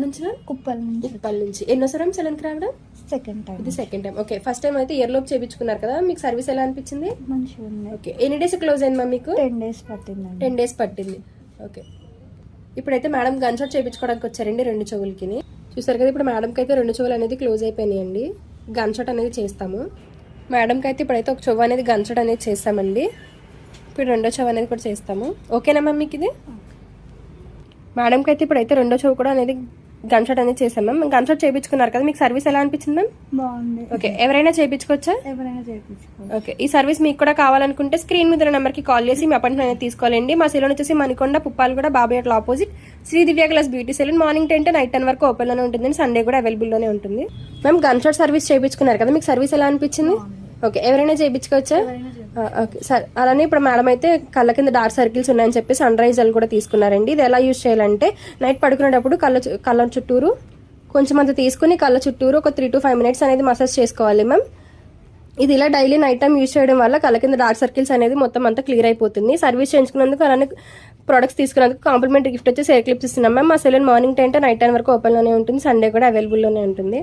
నుంచి కుప్పల్ నుంచి ఎన్నోసారం సెలూన్కి రావడం? ఇది second time. Okay, first time అయితే ఇయర్ లోపు చేయించుకున్నారు కదా, మీకు సర్వీస్ ఎలా అనిపించింది? మంచిగా ఉంది. ఓకే, ఎన్ని డేస్ క్లోజ్ అయింది మ్యామ్ మీకు? 10 days పట్టింది. 10 days పట్టింది. ఓకే, ఇప్పుడైతే మేడం గన్ షాట్ చేయించుకోవడానికి వచ్చారండి 2 చెవులకి. చూసారు కదా, ఇప్పుడు మేడంకి అయితే 2 చెవులు అనేది క్లోజ్ అయిపోయినాయండి. గన్ షాట్ అనేది చేస్తాము. మేడంకి అయితే ఇప్పుడైతే ఒక చెవు అనేది గన్ షాట్ అనేది చేస్తామండి. ఇప్పుడు 2వ చెవు అనేది కూడా చేస్తాము. ఓకేనా మ్యామ్ మీకు ఇది? మేడంకి అయితే ఇప్పుడైతే 2వ చెవు కూడా అనేది గన్ షాట్ అనేది చేస్తాం మ్యామ్. గన్ షాట్ చేయించుకున్నారు కదా, మీకు సర్వీస్ ఎలా అనిపించింది మ్యామ్? బాగుంది. ఓకే, ఎవరైనా చేయించుకోవచ్చా? ఓకే, ఈ సర్వీస్ మీకు కూడా కావాలనుకుంటే స్క్రీన్ మీద నెంబర్కి కాల్ చేసి మీ అపాయింట్మెంట్ అనేది తీసుకోవాలండి. మా సెలూన్ వచ్చేసి Manikonda Puppalaguda Babai hotel opposite Sri Divya glass beauty salon. Morning 10 to night 10 వరకు ఓపెన్లోనే ఉంటుంది. సండే కూడా అవైలబుల్లోనే ఉంటుంది. మ్యామ్ గన్ షాట్ సర్వీస్ చేయించుకున్నారు కదా, మీకు సర్వీస్ ఎలా అనిపించింది? ఓకే, ఎవరైనా చేయించుకోవచ్చా? ఓకే సార్, అలానే ఇప్పుడు మేడం అయితే కళ్ళ కింద డార్క్ సర్కిల్స్ ఉన్నాయని చెప్పి సన్ రైజ్ జెల్ కూడా తీసుకున్నారండి. ఇది ఎలా యూజ్ చేయాలంటే నైట్ పడుకునేటప్పుడు కళ్ళ చుట్టూరు కొంచెం అంత తీసుకుని కళ్ళ చుట్టూరు ఒక 3 to 5 minutes అనేది మసాజ్ చేసుకోవాలి మ్యామ్. ఇది ఇలా డైలీ నైట్ టైం యూజ్ చేయడం వల్ల కళ్ళ కింద డార్క్ సర్కిల్స్ అనేది మొత్తం అంతా క్లియర్ అయిపోతుంది. సర్వీస్ చేయించుకున్నందుకు అలానే ప్రొడక్ట్స్ తీసుకున్నందుకు కాంప్లిమెంటరీ గిఫ్ట్ వచ్చి హెయిర్ క్లిప్స్ ఇస్తున్నాం మ్యామ్. మా సెలూన్ మార్నింగ్ 10 to నైట్ 10 వరకు ఓపెన్లోనే ఉంటుంది. సండే కూడా అవైలబుల్లోనే ఉంటుంది.